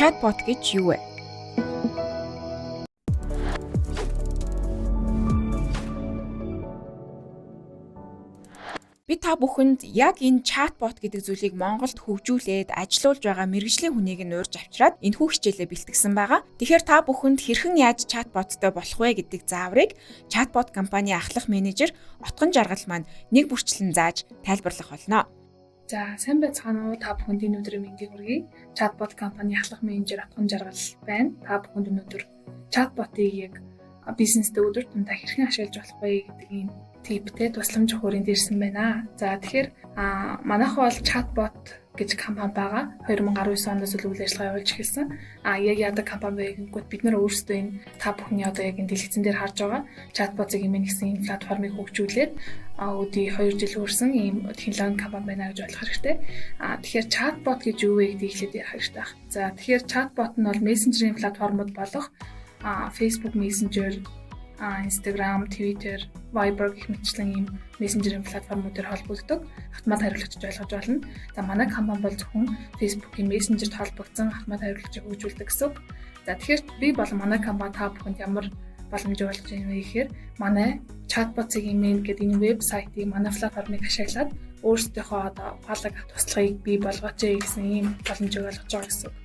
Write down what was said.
Чатбот гэж юу вэ? Би та бүхэнд яг энэ чатбот гэдэг зүйлийг Монголд хөгжүүлээд ажилуулж байгаа мэргэжлийн хүнийг нь урьж авчираад энэхүү хичээлээ бэлтгэсэн байгаа. Тэгэхээр та бүхэнд хэрхэн яаж чатботтой болох вэ гэдэг зааврыг чатбот компани ахлах менежер Отгон Жаргал маань нэг бүрчлэн зааж тайлбарлах болно. За, сайн байцгаана уу? Та бүхэнд энэ өдрийн мэндийг хүргэе. Чатбот компани ахлах менежер Отгон Жаргал байна. Та бүхэнд өнөөдөр чатботыг яг бизнестэй өдөр тутмаа хэрхэн ашиглаж болох вэ гэдэг ийм типтэй тусламж өгөхөөрөнд ирсэн байна. За, тэгэхээр манайхан бол чатбот гэж компани байгаа. 2019 оноос үйл ажиллагаа явуулж эхэлсэн. Яг яадаг компани вэ гэнгүүт бид нар өөрсдөө энэ та бүхний одоо яг энэ дэлгэцэн дээр харж байгаа чатбот-ыг юм гэсэн энэ платформыг хөгжүүлээд өдий 2 жил хүрсэн ийм технологи компани байна гэж ойлгох хэрэгтэй. Тэгэхээр чатбот гэж юу вэ гэдгийг эхлээд ярих хэрэгтэй байна. За, тэгэхээр чатбот нь бол мессенжерийн платформуд болох Facebook Messenger, Instagram, Twitter, Viber гэх мэтчлэн ийм мессенжерийн платформудаар холбогддог автомат хариуцлагч ойлгож болно. За, манай компани бол зөвхөн Facebook-ийн мессенжерт холбогдсон автомат хариуцлагчийг хөгжүүлдэг гэсэн үг. За, тэгэхээр би болон манай компани та бүхэнд ямар боломж олж байна вэ гэхээр манай чатбот-ийн mail гэдэг энэ вебсайтыг манай платформыг ашиглаад өөрсдийнхөө одоо палаг туслахыг бий болгооч гэсэн ийм боломжийг олгож байгаа гэсэн үг.